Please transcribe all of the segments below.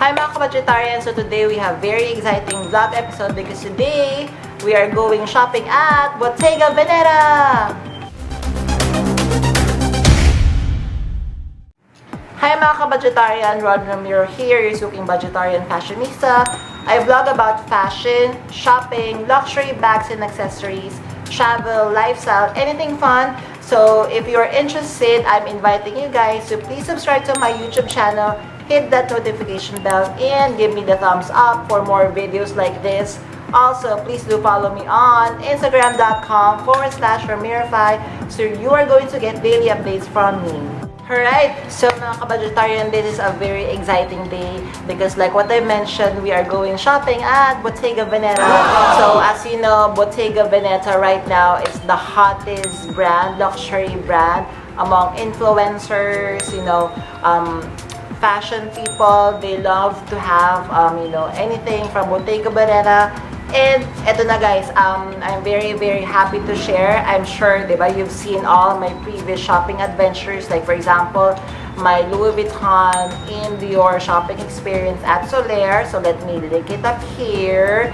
Hi mga ka-budgetarians! So today we have very exciting vlog episode because today we are going shopping at Bottega Veneta! Hi mga ka-budgetarian! Rod Ramiro here, your suking budgetarian fashionista. I vlog about fashion, shopping, luxury bags and accessories, travel, lifestyle, anything fun. So if you're interested, I'm inviting you guys to please subscribe to my YouTube channel, hit that notification bell, and give me the thumbs up for more videos like this. Also, please do follow me on Instagram.com/Ramirify so you are going to get daily updates from me. Alright, so mga ka-budgetarian, this is a very exciting day because like what I mentioned, we are going shopping at Bottega Veneta. So as you know, Bottega Veneta right now is the hottest brand, luxury brand among influencers, fashion people. They love to have, anything from Bottega Veneta. And eto na guys, I'm very happy to share. I'm sure, diba, you've seen all my previous shopping adventures. Like for example, my Louis Vuitton in Dior shopping experience at Soler. So let me link it up here.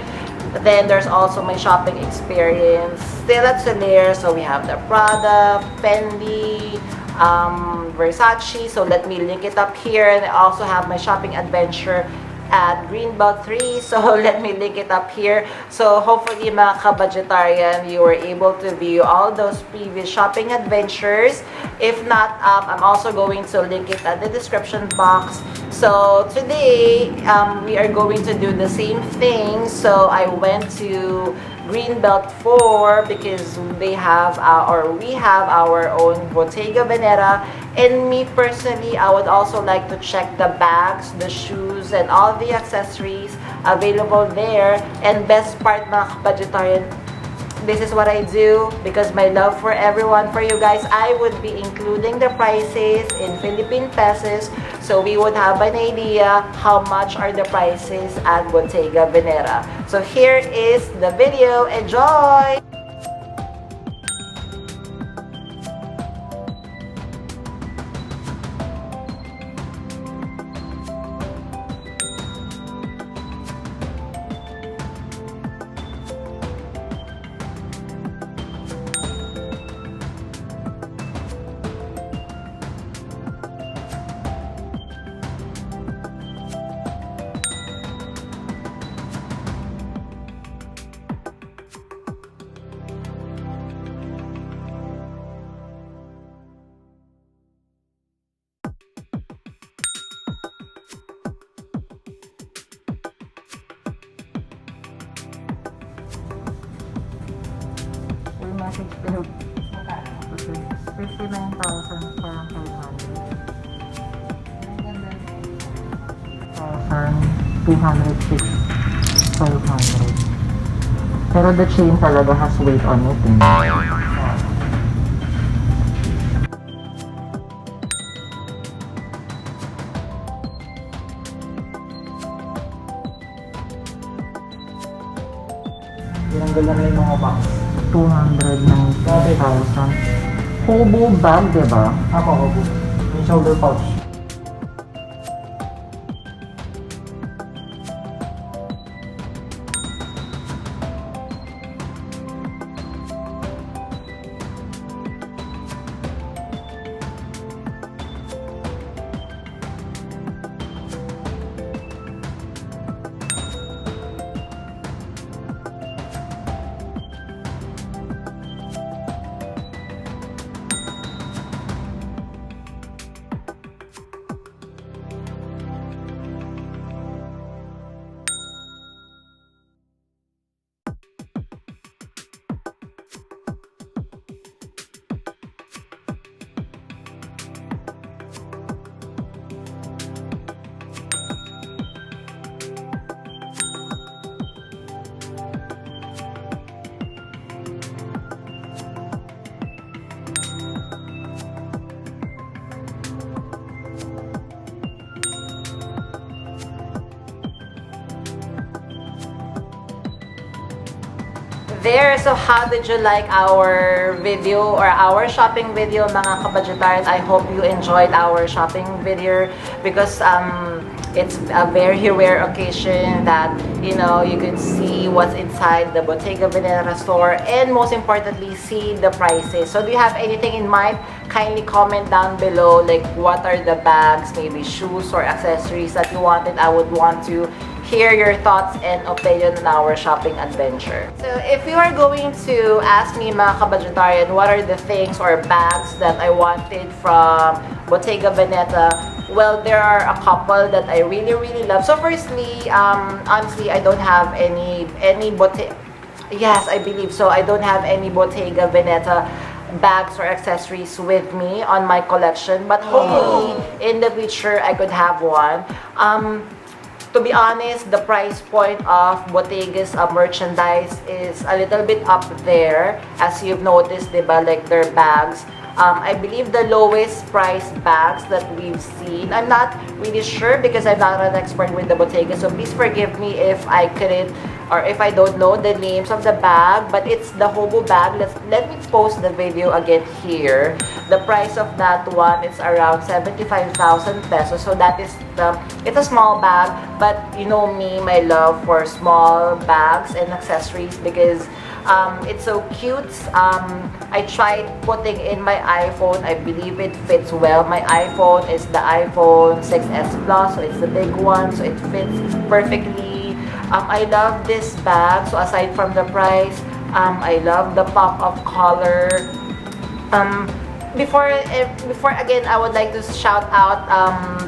Then there's also my shopping experience still at Soler. So we have the Prada, Fendi, Versace. So let me link it up here. And I also have my shopping adventure at Greenbelt 3, so let me link it up here. So hopefully mga ka-budgetarian, you were able to view all those previous shopping adventures. If not, I'm also going to link it at the description box. So today, we are going to do the same thing. So I went to Greenbelt 4 because we have our own Bottega Veneta. And me personally, I would also like to check the bags, the shoes, and all the accessories available there. And best part mga ka-budgetarian, this is what I do because my love for everyone, for you guys, I would be including the prices in Philippine pesos. So we would have an idea how much are the prices at Bottega Veneta. So here is the video. Enjoy! Message bill. 59,000 parang 500. 206,500. Pero the chain talaga has weight on it. Tinanggal na yung mga box. 290,000. Hobo bag, diba? Ako, hobo. Yung shoulder pouch. there. So how did you like our video or our shopping video, mga ka-budgetarian? I hope you enjoyed our shopping video because it's a very rare occasion that, you know, you could see what's inside the Bottega Veneta store, and most importantly, see the prices. So do you have anything in mind? Kindly comment down below, like what are the bags, maybe shoes or accessories that you wanted. I would want to hear your thoughts and opinion on our shopping adventure. So if you are going to ask me, mga Ka-Budgetarian, what are the things or bags that I wanted from Bottega Veneta, well, there are a couple that I really love. So firstly, honestly, I don't have any Bottega. Yes, I believe so. I don't have any Bottega Veneta bags or accessories with me on my collection, but hopefully in the future I could have one. To be honest, the price point of Bottega's merchandise is a little bit up there, as you've noticed, diba, like their bags. I believe the lowest price bags that we've seen, I'm not really sure because I'm not an expert with the Bottega, so please forgive me if I couldn't or if I don't know the names of the bag, but it's the Hobo bag. Let me post the video again here. The price of that one is around 75,000 pesos. So that is it's a small bag, but you know me, my love for small bags and accessories, because it's so cute. I tried putting in my iPhone. I believe it fits well. My iPhone is the iPhone 6s Plus, so it's the big one, so it fits perfectly. I love this bag. So aside from the price, I love the pop of color. Before again, I would like to shout out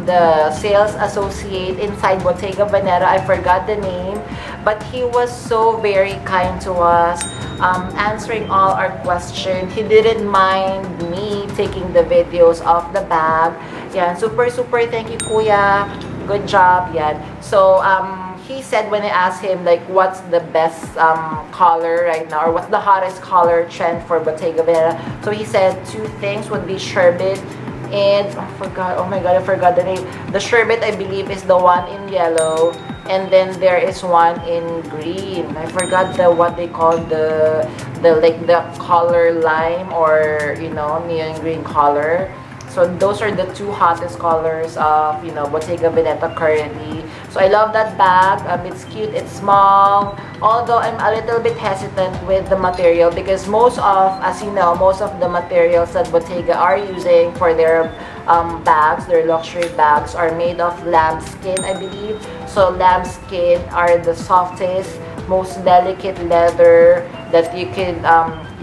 the sales associate inside Bottega Veneta. I forgot the name, but he was so very kind to us, answering all our questions. He didn't mind me taking the videos of the bag. Yeah, super thank you, Kuya. Good job. Yeah. So he said when I asked him like what's the best color right now, or what's the hottest color trend for Bottega Veneta, so he said two things would be sherbet and oh my god, I forgot the name. The sherbet, I believe, is the one in yellow, and then there is one in green. I forgot what they call the like the color lime, or you know, neon green color. So those are the two hottest colors of, you know, Bottega Veneta currently. So I love that bag. It's cute, it's small. Although I'm a little bit hesitant with the material, because most of, as you know, most of the materials that Bottega are using for their bags, their luxury bags, are made of lambskin, I believe. So lambskin are the softest, most delicate leather that you could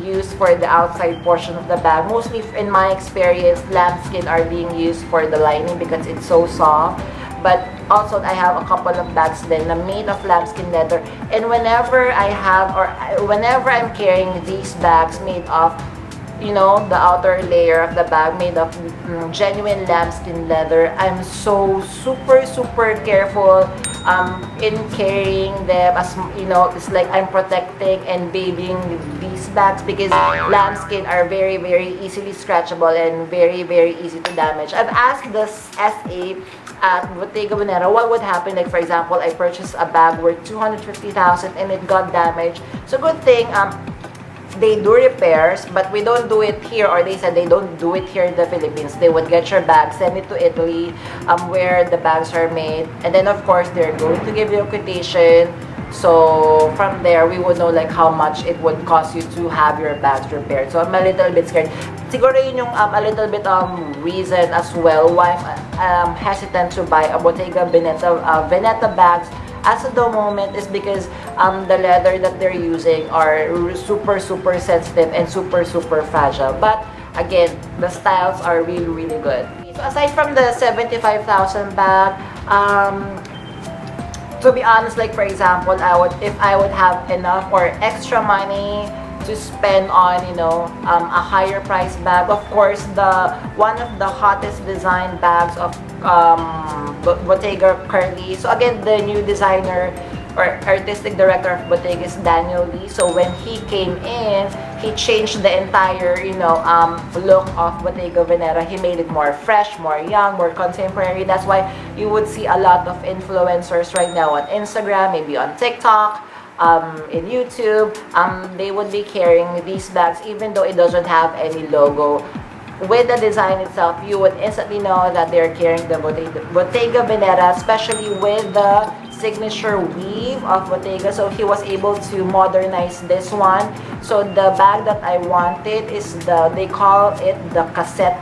use for the outside portion of the bag. Mostly, in my experience, lambskin are being used for the lining because it's so soft. But also, I have a couple of bags then na made of lambskin leather. And whenever I have, or whenever I'm carrying these bags made of, you know, the outer layer of the bag made of genuine lambskin leather, I'm so super careful in carrying them, as you know, it's like I'm protecting and babying these bags, because lambskin are very easily scratchable and very easy to damage. I've asked the SA at Bottega Veneta what would happen, like for example, I purchased a bag worth 250,000 and it got damaged. So good thing they do repairs, but we don't do it here, or they said they don't do it here in the Philippines. They would get your bag, send it to Italy, where the bags are made, and then of course they're going to give you a quotation. So from there, we would know like how much it would cost you to have your bags repaired. So I'm a little bit scared. Siguro yun yung a little bit reason as well why I'm hesitant to buy a Bottega Veneta bags as of the moment, is because the leather that they're using are super sensitive and super fragile. But again, the styles are really good. So aside from the 75,000 bag, to be honest, like for example, if I would have enough or extra money to spend on, you know, a higher price bag, of course, one of the hottest design bags of Bottega currently. So again, the new designer or artistic director of Bottega is Daniel Lee. So when he came in, he changed the entire, you know, look of Bottega Veneta. He made it more fresh, more young, more contemporary. That's why you would see a lot of influencers right now on Instagram, maybe on TikTok, in YouTube. They would be carrying these bags even though it doesn't have any logo. with the design itself, you would instantly know that they're carrying the Bottega Veneta, especially with the signature weave of Bottega. So he was able to modernize this one. So the bag that I wanted is they call it the cassette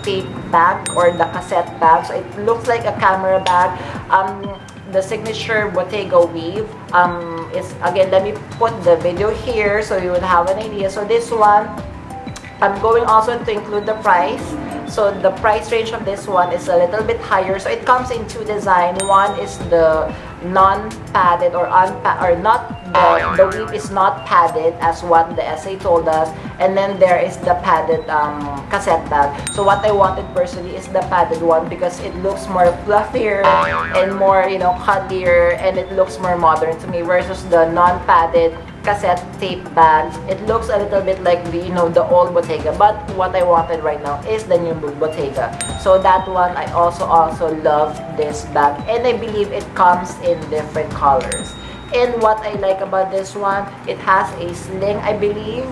tape bag or the cassette bag. So it looks like a camera bag. The signature Bottega weave is, again, let me put the video here so you would have an idea. So this one, I'm going also to include the price. So the price range of this one is a little bit higher. So it comes in two designs. One is the non-padded or not, the weave is not padded as what the essay told us. And then there is the padded cassette bag. So what I wanted personally is the padded one because it looks more fluffier and more, you know, cuddlier, and it looks more modern to me versus the non-padded cassette tape bag. It looks a little bit like the, you know, the old Bottega, but what I wanted right now is the new Bottega. So that one, I also love this bag, and I believe it comes in different colors. And what I like about this one, it has a sling, I believe,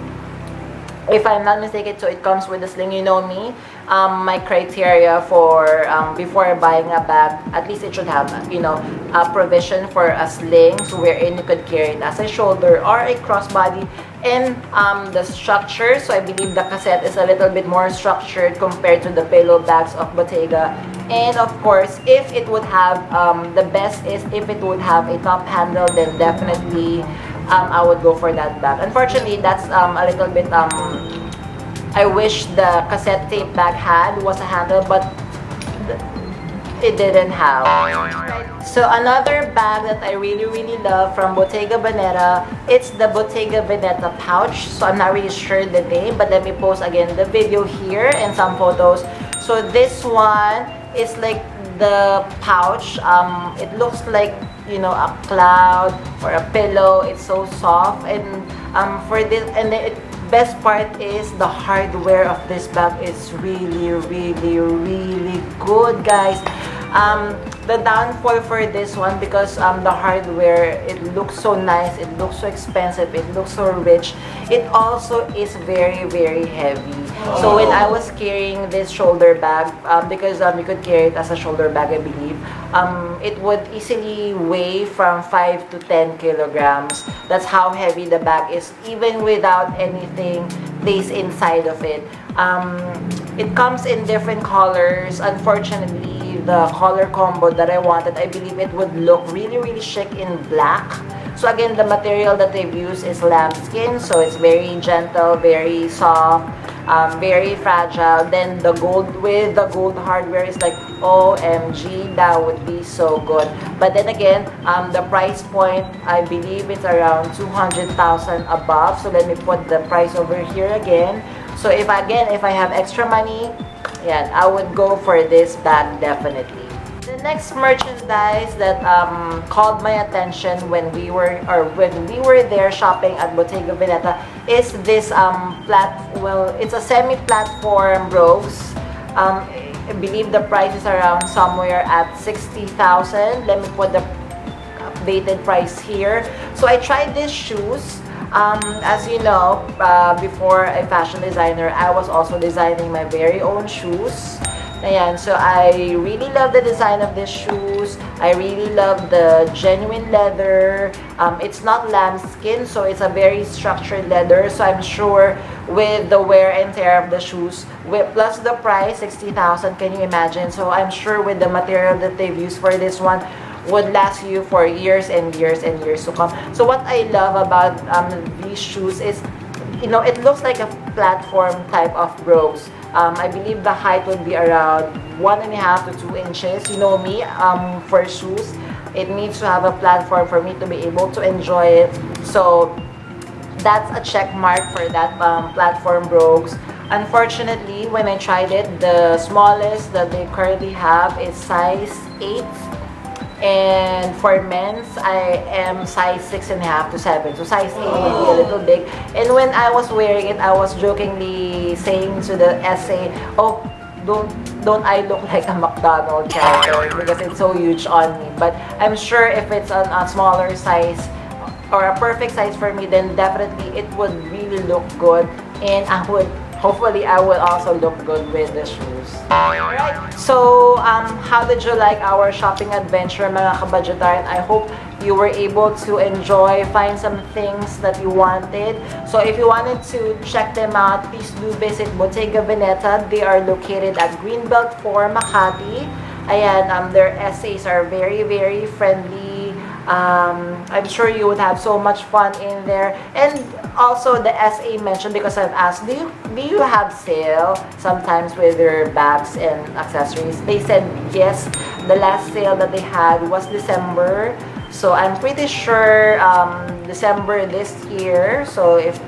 if I'm not mistaken. So it comes with a sling. You know me, my criteria for before buying a bag, at least it should have, you know, a provision for a sling, so wherein you could carry it as a shoulder or a crossbody. And the structure, so I believe the cassette is a little bit more structured compared to the pillow bags of Bottega. And of course, if it would have, the best is if it would have a top handle, then definitely I would go for that bag. Unfortunately, that's a little bit, I wish the cassette tape bag was a handle, but it didn't have. So another bag that I really love from Bottega Veneta, it's the Bottega Veneta pouch. So I'm not really sure the name, but let me post again the video here and some photos. So this one is like the pouch. It looks like, you know, a cloud or a pillow. It's so soft, and for this, and the best part is the hardware of this bag is really good, guys. The downfall for this one, because the hardware, it looks so nice, it looks so expensive, it looks so rich, it also is very heavy. So when I was carrying this shoulder bag, because you could carry it as a shoulder bag, I believe, it would easily weigh from 5 to 10 kilograms. That's how heavy the bag is, even without anything placed inside of it. It comes in different colors. Unfortunately, the color combo that I wanted, I believe it would look really chic in black. So again, the material that they've used is lambskin, so it's very gentle, very soft, very fragile. Then the gold, with the gold hardware, is like, OMG, that would be so good. But then again, the price point, I believe it's around 200,000 above. So let me put the price over here again. So if I have extra money, yeah, I would go for this bag definitely. The next merchandise that called my attention when we were there shopping at Bottega Veneta is this it's a semi-platform brogues. I believe the price is around somewhere at 60,000. Let me put the updated price here. So I tried these shoes. As you know, before a fashion designer, I was also designing my very own shoes. Ayan, so I really love the design of these shoes. I really love the genuine leather. It's not lambskin, so it's a very structured leather. So I'm sure with the wear and tear of the shoes, plus the price, 60,000, can you imagine? So I'm sure with the material that they've used for this one, would last you for years and years to come. So what I love about these shoes is, you know, it looks like a platform type of brogues. I believe the height would be around 1.5 to 2 inches. You know me, for shoes, it needs to have a platform for me to be able to enjoy it. So that's a check mark for that platform brogues. Unfortunately, when I tried it, the smallest that they currently have is size 8. And for men's, I am size 6.5 to 7. So size 8 would be a little big. And when I was wearing it, I was jokingly saying to the essay, oh, don't I look like a McDonald's character because it's so huge on me. But I'm sure if it's a smaller size or a perfect size for me, then definitely it would really look good. And I would hopefully I will also look good with the shoes. Alright, so how did you like our shopping adventure, mga kabudgetarian? I hope you were able to enjoy, find some things that you wanted. So if you wanted to check them out, please do visit Bottega Veneta. They are located at Greenbelt 4, Makati. Ayan, their essays are very, very friendly. I'm sure you would have so much fun in there. And also the SA mentioned, because I've asked, do you have sale sometimes with your bags and accessories? They said yes. The last sale that they had was December. So I'm pretty sure December this year. So if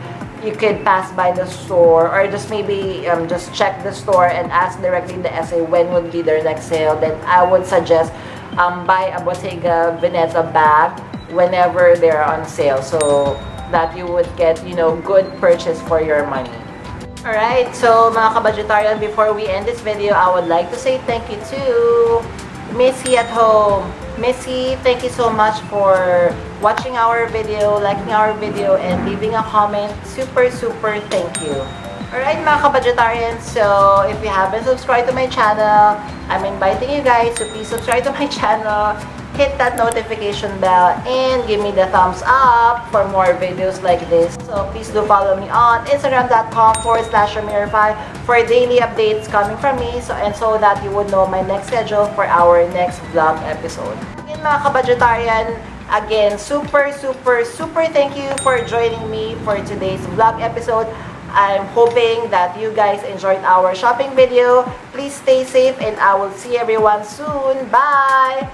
you could pass by the store, or just maybe just check the store and ask directly the SA when would be their next sale, then I would suggest buy a Bottega Veneta bag whenever they're on sale, so that you would get, you know, good purchase for your money. Alright, so mga kabudgetarian, before we end this video, I would like to say thank you to Missy at home. Missy, thank you so much for watching our video, liking our video, and leaving a comment. Super thank you. Alright mga kabudgetarians, so if you haven't subscribed to my channel, I'm inviting you guys to please subscribe to my channel, hit that notification bell, and give me the thumbs up for more videos like this. So please do follow me on Instagram.com/Ramir5 for daily updates coming from me, so that you would know my next schedule for our next vlog episode. Again mga kabudgetarian, again, super thank you for joining me for today's vlog episode. I'm hoping that you guys enjoyed our shopping video. Please stay safe and I will see everyone soon. Bye!